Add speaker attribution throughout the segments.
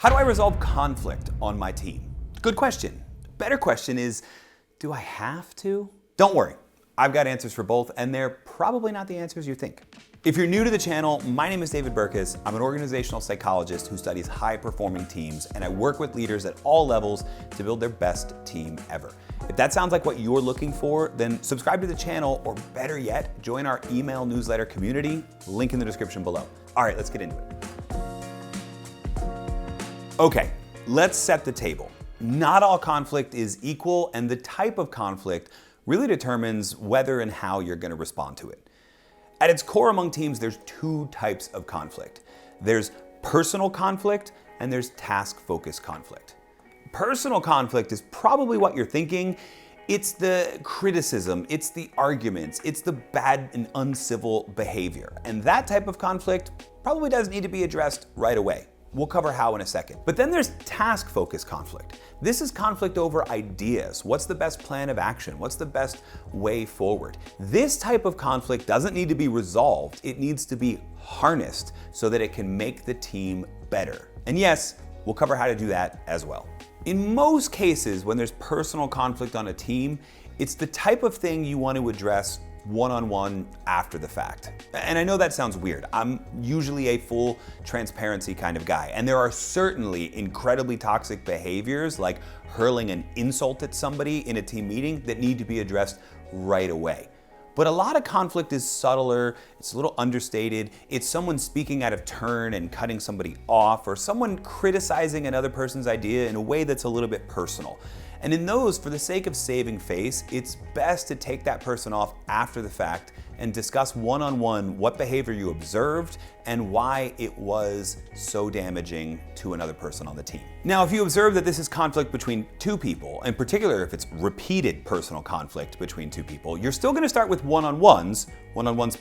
Speaker 1: How do I resolve conflict on my team? Good question. Better question is, do I have to? Don't worry, I've got answers for both, and they're probably not the answers you think. If you're new to the channel, my name is David Burkus. I'm an organizational psychologist who studies high-performing teams, and I work with leaders at all levels to build their best team ever. If that sounds like what you're looking for, then subscribe to the channel, or better yet, join our email newsletter community, link in the description below. All right, let's get into it. Okay, let's set the table. Not all conflict is equal, and the type of conflict really determines whether and how you're going to respond to it. At its core among teams, there's two types of conflict. There's personal conflict and there's task-focused conflict. Personal conflict is probably what you're thinking. It's the criticism, it's the arguments, it's the bad and uncivil behavior. And that type of conflict probably does need to be addressed right away. We'll cover how in a second. But then there's task-focused conflict. This is conflict over ideas. What's the best plan of action? What's the best way forward? This type of conflict doesn't need to be resolved. It needs to be harnessed so that it can make the team better. And yes, we'll cover how to do that as well. In most cases, when there's personal conflict on a team, it's the type of thing you want to address one-on-one after the fact. And I know that sounds weird. I'm usually a full transparency kind of guy, and there are certainly incredibly toxic behaviors like hurling an insult at somebody in a team meeting that need to be addressed right away. But a lot of conflict is subtler, it's a little understated, it's someone speaking out of turn and cutting somebody off, or someone criticizing another person's idea in a way that's a little bit personal. And in those, for the sake of saving face, it's best to take that person off after the fact and discuss one-on-one what behavior you observed and why it was so damaging to another person on the team. Now, if you observe that this is conflict between two people, in particular if it's repeated personal conflict between two people, you're still gonna start with one-on-ones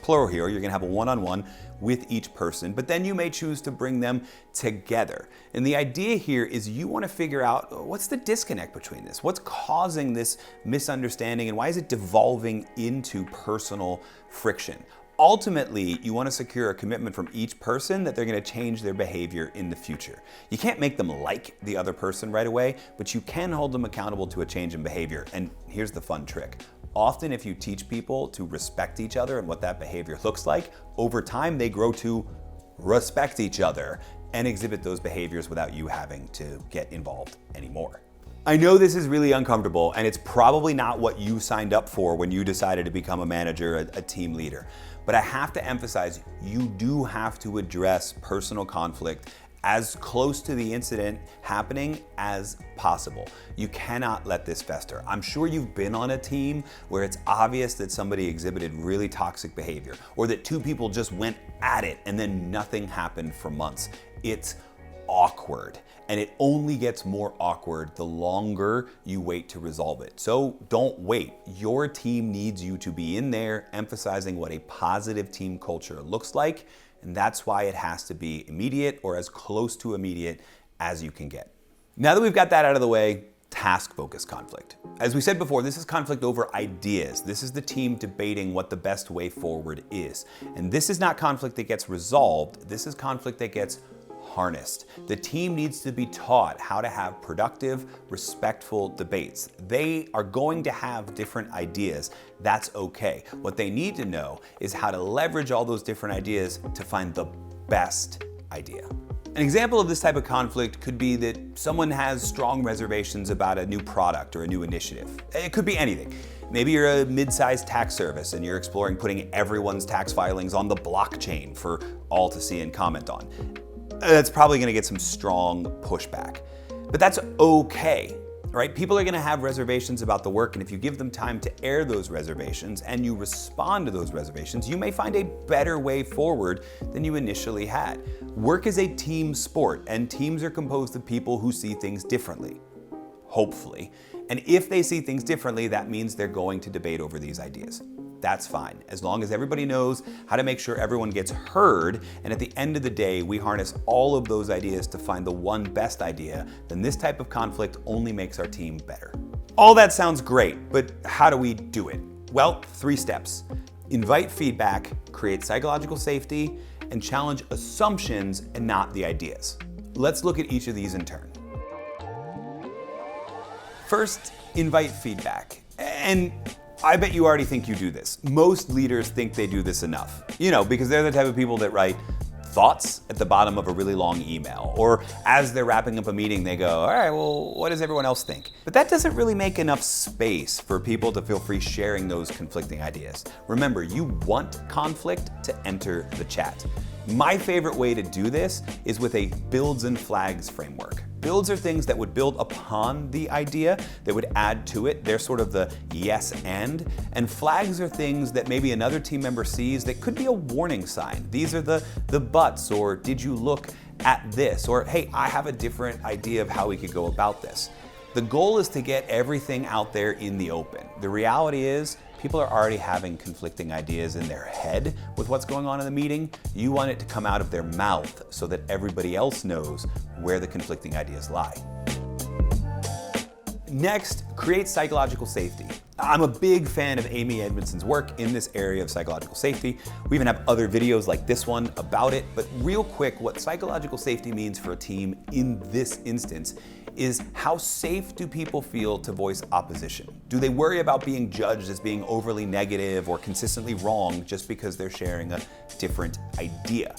Speaker 1: plural here, you're gonna have a one-on-one with each person, but then you may choose to bring them together. And the idea here is you wanna figure out what's the disconnect between this? What's causing this misunderstanding and why is it devolving into personal friction? Ultimately, you want to secure a commitment from each person that they're going to change their behavior in the future. You can't make them like the other person right away, but you can hold them accountable to a change in behavior. And here's the fun trick. Often if you teach people to respect each other and what that behavior looks like, over time they grow to respect each other and exhibit those behaviors without you having to get involved anymore. I know this is really uncomfortable, and it's probably not what you signed up for when you decided to become a manager, a team leader. But I have to emphasize, you do have to address personal conflict as close to the incident happening as possible. You cannot let this fester. I'm sure you've been on a team where it's obvious that somebody exhibited really toxic behavior, or that two people just went at it and then nothing happened for months. It's awkward, and it only gets more awkward the longer you wait to resolve it. So don't wait. Your team needs you to be in there emphasizing what a positive team culture looks like, and that's why it has to be immediate or as close to immediate as you can get. Now that we've got that out of the way, task-focused conflict. As we said before, this is conflict over ideas. This is the team debating what the best way forward is. And this is not conflict that gets resolved. This is conflict that gets harnessed. The team needs to be taught how to have productive, respectful debates. They are going to have different ideas. That's okay. What they need to know is how to leverage all those different ideas to find the best idea. An example of this type of conflict could be that someone has strong reservations about a new product or a new initiative. It could be anything. Maybe you're a mid-sized tax service and you're exploring putting everyone's tax filings on the blockchain for all to see and comment on. That's probably going to get some strong pushback. But that's okay, right? People are going to have reservations about the work, and if you give them time to air those reservations and you respond to those reservations, you may find a better way forward than you initially had. Work is a team sport, and teams are composed of people who see things differently, hopefully. And if they see things differently, that means they're going to debate over these ideas. That's fine, as long as everybody knows how to make sure everyone gets heard, and at the end of the day, we harness all of those ideas to find the one best idea, then this type of conflict only makes our team better. All that sounds great, but how do we do it? Well, 3 steps. Invite feedback, create psychological safety, and challenge assumptions and not the ideas. Let's look at each of these in turn. First, invite feedback. And I bet you already think you do this. Most leaders think they do this enough, because they're the type of people that write thoughts at the bottom of a really long email, or as they're wrapping up a meeting, they go, all right, well, what does everyone else think? But that doesn't really make enough space for people to feel free sharing those conflicting ideas. Remember, you want conflict to enter the chat. My favorite way to do this is with a builds and flags framework. Builds are things that would build upon the idea, that would add to it. They're sort of the yes and flags are things that maybe another team member sees that could be a warning sign. These are the buts, or did you look at this? Or hey, I have a different idea of how we could go about this. The goal is to get everything out there in the open. The reality is, people are already having conflicting ideas in their head with what's going on in the meeting. You want it to come out of their mouth so that everybody else knows where the conflicting ideas lie. Next, create psychological safety. I'm a big fan of Amy Edmondson's work in this area of psychological safety. We even have other videos like this one about it, but real quick, what psychological safety means for a team in this instance is how safe do people feel to voice opposition? Do they worry about being judged as being overly negative or consistently wrong just because they're sharing a different idea?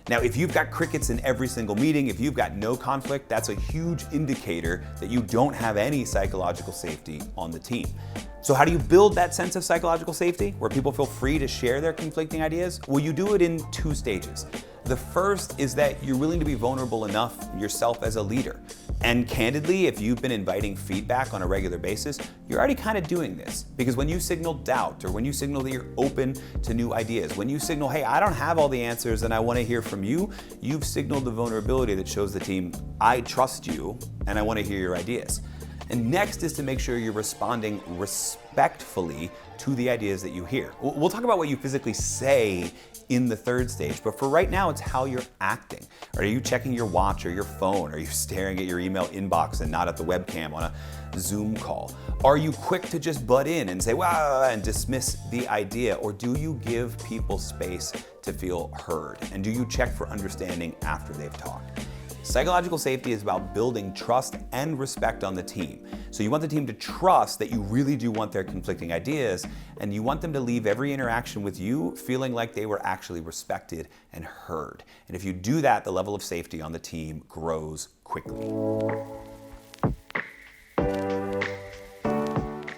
Speaker 1: Now, if you've got crickets in every single meeting, if you've got no conflict, that's a huge indicator that you don't have any psychological safety on the team. So how do you build that sense of psychological safety where people feel free to share their conflicting ideas? Well, you do it in two stages. The first is that you're willing to be vulnerable enough yourself as a leader. And candidly, if you've been inviting feedback on a regular basis, you're already kind of doing this. Because when you signal doubt, or when you signal that you're open to new ideas, when you signal, hey, I don't have all the answers and I want to hear from you, you've signaled the vulnerability that shows the team, I trust you and I want to hear your ideas. And next is to make sure you're responding respectfully to the ideas that you hear. We'll talk about what you physically say in the third stage, but for right now, it's how you're acting. Are you checking your watch or your phone? Are you staring at your email inbox and not at the webcam on a Zoom call? Are you quick to just butt in and say, wow, and dismiss the idea? Or do you give people space to feel heard? And do you check for understanding after they've talked? Psychological safety is about building trust and respect on the team. So you want the team to trust that you really do want their conflicting ideas, and you want them to leave every interaction with you feeling like they were actually respected and heard. And if you do that, the level of safety on the team grows quickly.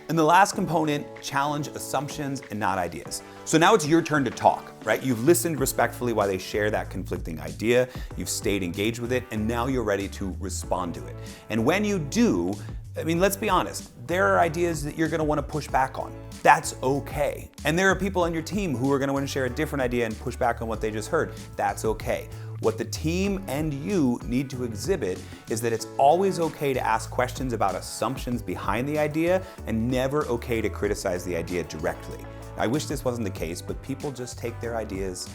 Speaker 1: And the last component, challenge assumptions and not ideas. So now it's your turn to talk, right? You've listened respectfully while they share that conflicting idea, you've stayed engaged with it, and now you're ready to respond to it. And when you do, let's be honest, there are ideas that you're gonna wanna push back on. That's okay. And there are people on your team who are gonna wanna share a different idea and push back on what they just heard. That's okay. What the team and you need to exhibit is that it's always okay to ask questions about assumptions behind the idea and never okay to criticize the idea directly. I wish this wasn't the case, but people just take their ideas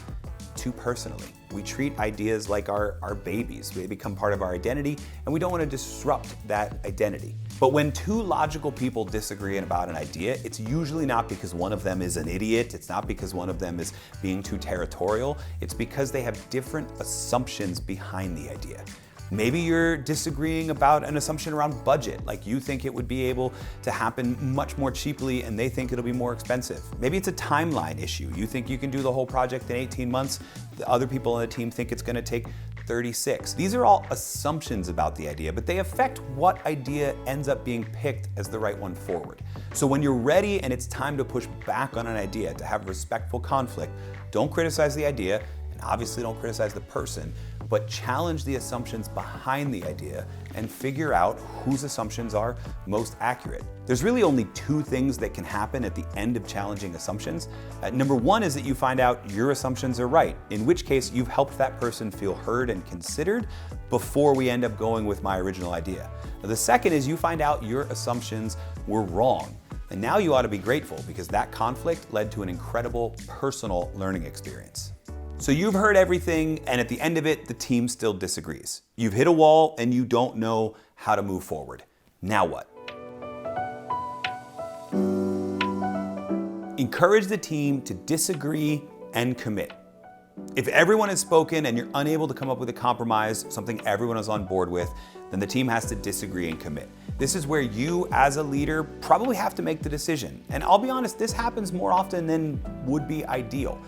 Speaker 1: too personally. We treat ideas like our babies. They become part of our identity, and we don't want to disrupt that identity. But when two logical people disagree about an idea, it's usually not because one of them is an idiot, it's not because one of them is being too territorial, it's because they have different assumptions behind the idea. Maybe you're disagreeing about an assumption around budget, like you think it would be able to happen much more cheaply and they think it'll be more expensive. Maybe it's a timeline issue. You think you can do the whole project in 18 months, the other people on the team think it's gonna take 36. These are all assumptions about the idea, but they affect what idea ends up being picked as the right one forward. So when you're ready and it's time to push back on an idea, to have respectful conflict, don't criticize the idea, and obviously don't criticize the person, but challenge the assumptions behind the idea and figure out whose assumptions are most accurate. There's really only two things that can happen at the end of challenging assumptions. Number one is that you find out your assumptions are right, in which case you've helped that person feel heard and considered before we end up going with my original idea. The second is you find out your assumptions were wrong. And now you ought to be grateful because that conflict led to an incredible personal learning experience. So you've heard everything, and at the end of it, the team still disagrees. You've hit a wall and you don't know how to move forward. Now what? Encourage the team to disagree and commit. If everyone has spoken and you're unable to come up with a compromise, something everyone is on board with, then the team has to disagree and commit. This is where you, as a leader, probably have to make the decision. And I'll be honest, this happens more often than would be ideal.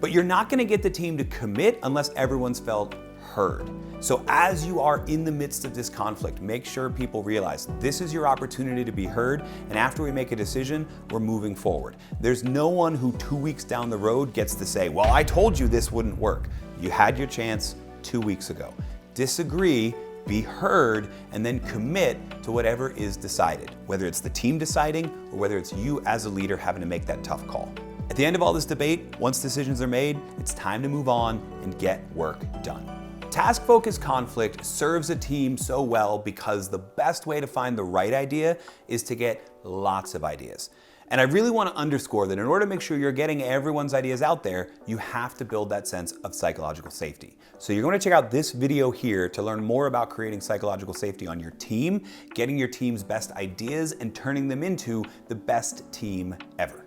Speaker 1: But you're not gonna get the team to commit unless everyone's felt heard. So as you are in the midst of this conflict, make sure people realize this is your opportunity to be heard, and after we make a decision, we're moving forward. There's no one who 2 weeks down the road gets to say, well, I told you this wouldn't work. You had your chance 2 weeks ago. Disagree, be heard, and then commit to whatever is decided, whether it's the team deciding or whether it's you as a leader having to make that tough call. At the end of all this debate, once decisions are made, it's time to move on and get work done. Task-focused conflict serves a team so well because the best way to find the right idea is to get lots of ideas. And I really want to underscore that in order to make sure you're getting everyone's ideas out there, you have to build that sense of psychological safety. So you're going to check out this video here to learn more about creating psychological safety on your team, getting your team's best ideas, and turning them into the best team ever.